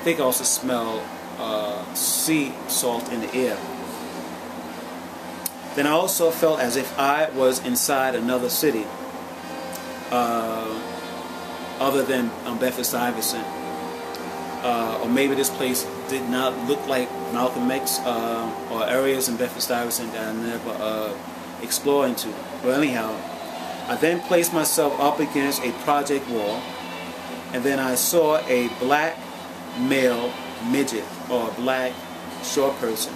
think I also smelled sea salt in the air. Then I also felt as if I was inside another city, other than Bedford-Stuyvesant. Or maybe this place did not look like Malcolm X or areas in Bedford-Stuyvesant that I never explored into. Well, anyhow, I then placed myself up against a project wall, and then I saw a black male midget, or a black short person,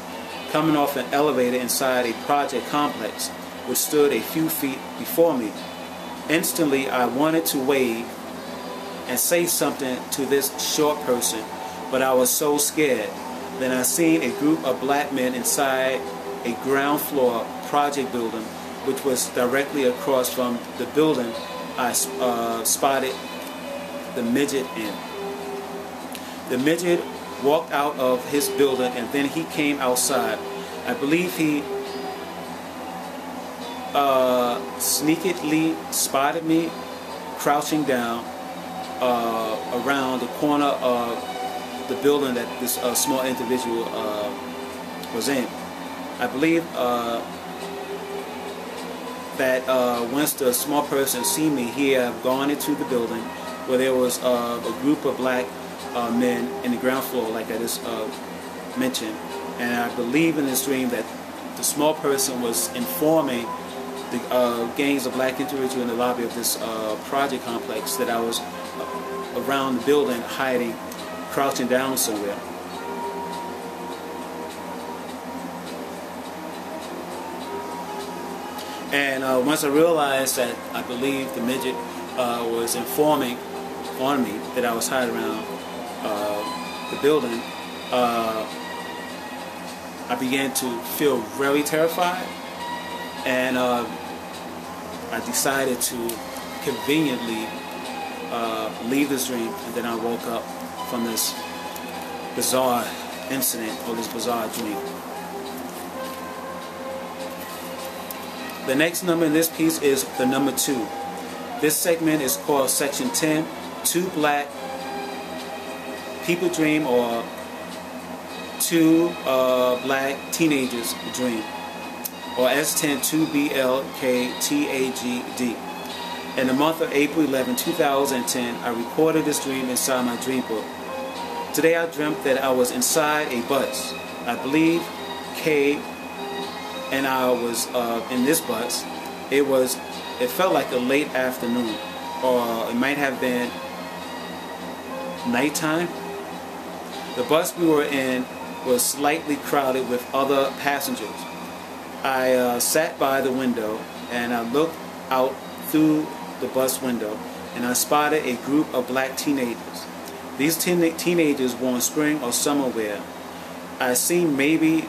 coming off an elevator inside a project complex which stood a few feet before me. Instantly, I wanted to wave and say something to this short person, but I was so scared. Then I seen a group of black men inside a ground floor project building, which was directly across from the building I spotted the midget in. The midget walked out of his building, and then he came outside. I believe he sneakily spotted me crouching down around the corner of the building that this small individual was in. I believe that once the small person seen me, he had gone into the building where there was a group of black men in the ground floor, like I just mentioned. And I believe in this dream that the small person was informing the gangs of black individuals in the lobby of this project complex that I was around the building, hiding, crouching down somewhere. And once I realized that I believe the midget was informing on me that I was hiding around the building, I began to feel very terrified, and I decided to conveniently leave this dream, and then I woke up from this bizarre incident, or this bizarre dream. The next number in this piece is the number 2. This segment is called Section 10, Two Black People Dream, or Two Black Teenagers Dream, or S10 2BLKTAGD. In the month of April 11, 2010, I recorded this dream inside my dream book. Today I dreamt that I was inside a bus. I believe K and I was in this bus. It felt like a late afternoon, or it might have been nighttime. The bus we were in was slightly crowded with other passengers. I sat by the window and I looked out through the bus window, and I spotted a group of black teenagers. These teenagers wore in spring or summer wear. I seen maybe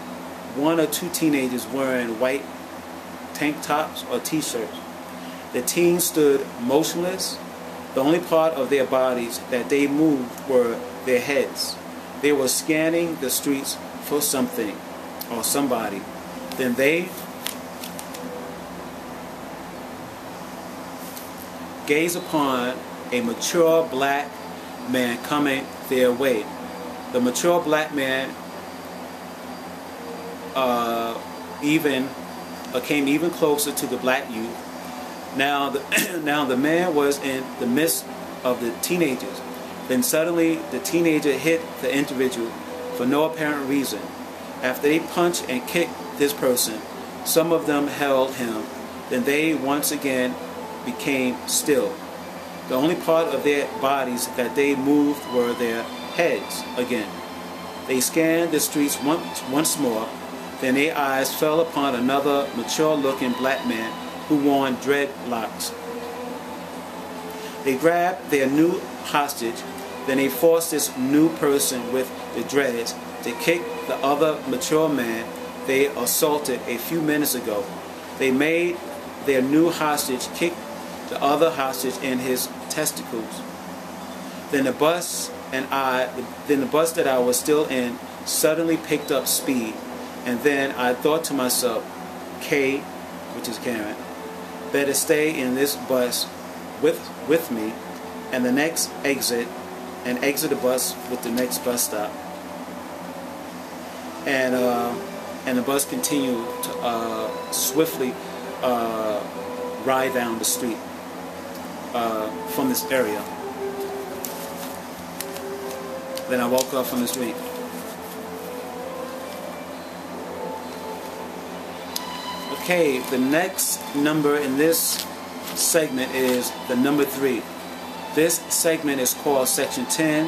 1 or 2 teenagers wearing white tank tops or t-shirts. The teens stood motionless. The only part of their bodies that they moved were their heads. They were scanning the streets for something or somebody. Then they gazed upon a mature black man coming their way. The mature black man came even closer to the black youth. Now the man was in the midst of the teenagers. Then suddenly the teenager hit the individual for no apparent reason. After they punched and kicked this person, some of them held him. Then they once again became still. The only part of their bodies that they moved were their heads again. They scanned the streets once more. Then their eyes fell upon another mature-looking black man who wore dreadlocks. They grabbed their new hostage. Then they forced this new person with the dreads to kick the other mature man they assaulted a few minutes ago. They made their new hostage kick the other hostage in his testicles. Then the bus that I was still in suddenly picked up speed, and then I thought to myself, K, which is Karen, better stay in this bus with me, and the next exit and exit the bus with the next bus stop. And the bus continued to swiftly ride down the street from this area. Then I woke up from this dream. Okay, the next number in this segment is the number 3. This segment is called Section 10,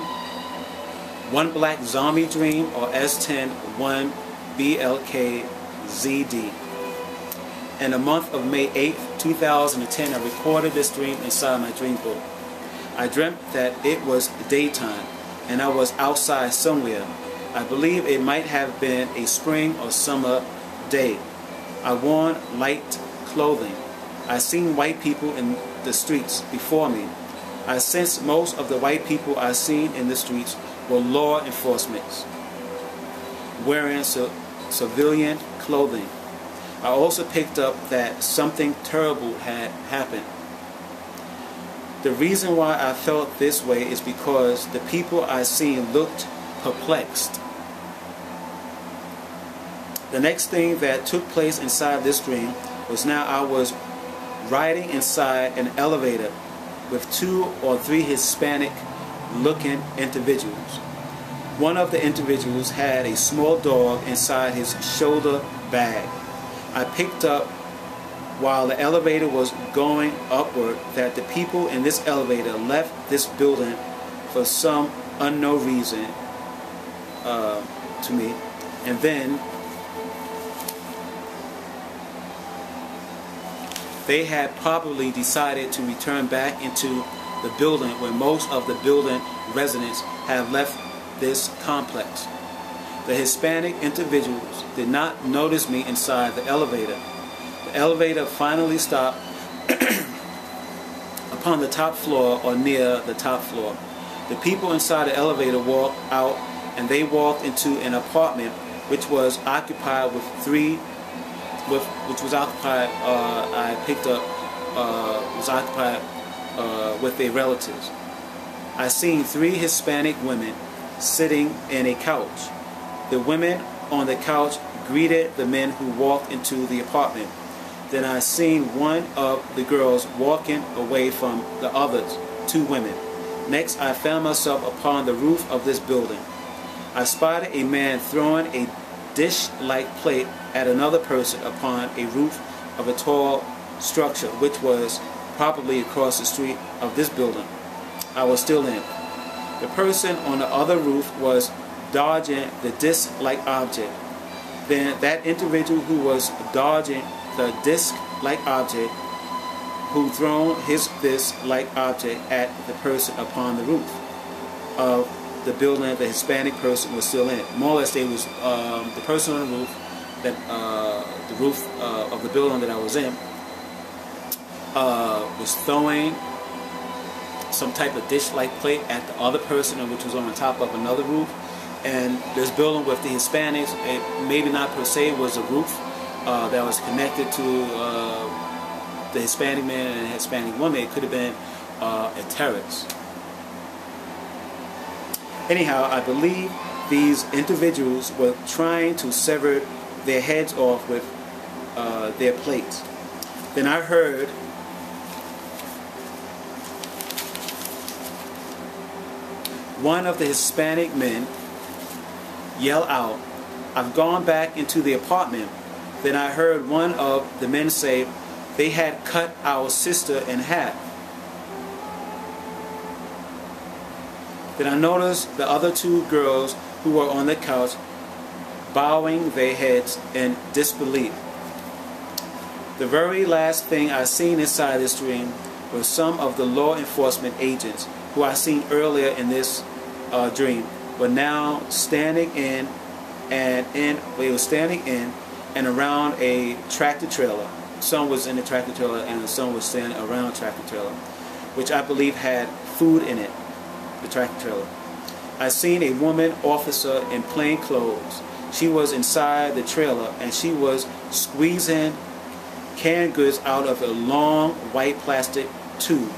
One Black Zombie Dream, or S10 1 BLKZD. In the month of May 8th, 2010, I recorded this dream inside my dream book. I dreamt that it was daytime and I was outside somewhere. I believe it might have been a spring or summer day. I wore light clothing. I seen white people in the streets before me. I sensed most of the white people I seen in the streets were law enforcement, wearing civilian clothing. I also picked up that something terrible had happened. The reason why I felt this way is because the people I seen looked perplexed. The next thing that took place inside this dream was now I was riding inside an elevator with 2 or 3 Hispanic looking individuals. One of the individuals had a small dog inside his shoulder bag. I picked up while the elevator was going upward that the people in this elevator left this building for some unknown reason to me, and then they had probably decided to return back into the building where most of the building residents have left this complex. The Hispanic individuals did not notice me inside the elevator. The elevator finally stopped upon the top floor or near the top floor. The people inside the elevator walked out and they walked into an apartment which was occupied with with their relatives. I seen 3 Hispanic women sitting in a couch. The women on the couch greeted the men who walked into the apartment. Then I seen one of the girls walking away from the other 2 women. Next, I found myself upon the roof of this building. I spotted a man throwing a dish-like plate at another person upon a roof of a tall structure which was probably across the street of this building I was still in. The person on the other roof was dodging the disc-like object. Then that individual who was dodging the disc-like object, who thrown his disc-like object at the person upon the roof of the building the Hispanic person was still in. More or less, they was the person on the roof, that the roof of the building that I was in, was throwing some type of dish-like plate at the other person, which was on top of another roof. And this building with the Hispanics, it maybe not per se was a roof that was connected to the Hispanic man and the Hispanic woman. It could have been a terrace. Anyhow, I believe these individuals were trying to sever their heads off with their plates. Then I heard one of the Hispanic men yell out, "I've gone back into the apartment." Then I heard one of the men say, "They had cut our sister in half." Then I noticed the other 2 girls who were on the couch bowing their heads in disbelief. The very last thing I seen inside this dream were some of the law enforcement agents who I seen earlier in this dream were now standing in and around a tractor trailer. Some was in the tractor trailer and some was standing around the tractor trailer, which I believe had food in it, the tractor trailer. I seen a woman officer in plain clothes. She was inside the trailer and she was squeezing canned goods out of a long white plastic tube.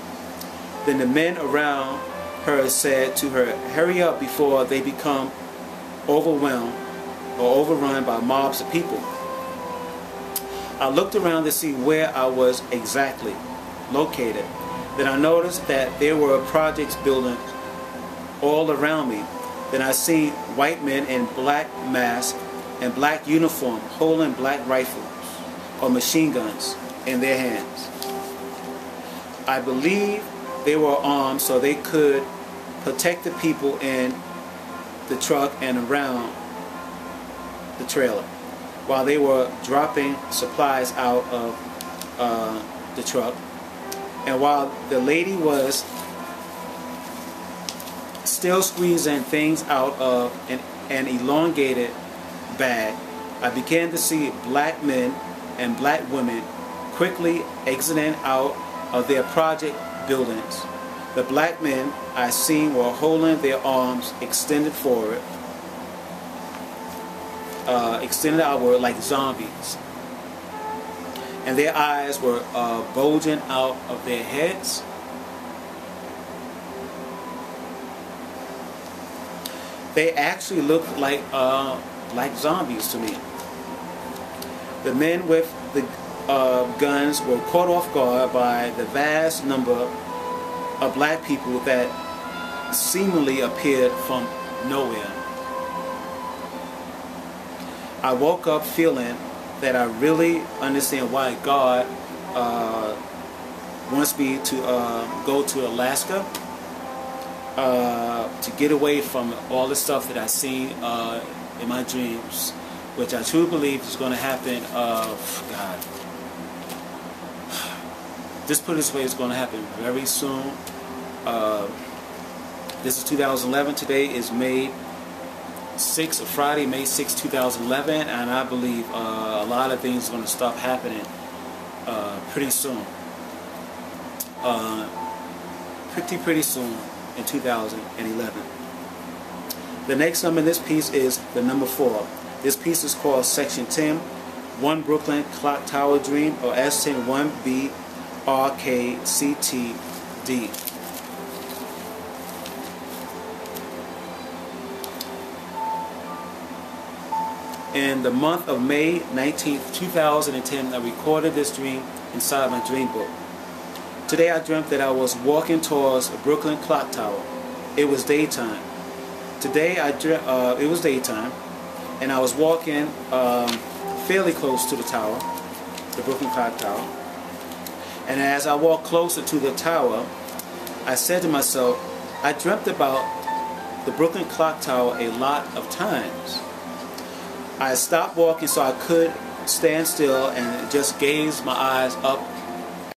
Then the men around her said to her, "Hurry up before they become overwhelmed or overrun by mobs of people." I looked around to see where I was exactly located. Then I noticed that there were projects building all around me. Then I seen white men in black masks and black uniform holding black rifles or machine guns in their hands. I believe they were armed so they could protect the people in the truck and around the trailer while they were dropping supplies out of the truck. And while the lady was still squeezing things out of an elongated bag, I began to see black men and black women quickly exiting out of their project buildings. The black men I seen were holding their arms extended forward, extended outward like zombies, and their eyes were bulging out of their heads. They actually looked like zombies to me. The men with the guns were caught off guard by the vast number of black people that seemingly appeared from nowhere. I woke up feeling that I really understand why God wants me to go to Alaska to get away from all the stuff that I seen in my dreams, which I truly believe is going to happen. God, just put it this way, it's going to happen very soon. This is 2011. Today is May 6, Friday, May 6, 2011, and I believe a lot of things are going to stop happening pretty soon. Pretty soon in 2011. The next number in this piece is the number 4. This piece is called Section 10, 1 Brooklyn Clock Tower Dream, or S10 1B RKCTD. In the month of May 19th, 2010, I recorded this dream inside my dream book. Today I dreamt that I was walking towards a Brooklyn clock tower. It was daytime. Today it was daytime, and I was walking fairly close to the tower, the Brooklyn clock tower. And as I walked closer to the tower, I said to myself, I dreamt about the Brooklyn clock tower a lot of times. I stopped walking so I could stand still and just gaze my eyes up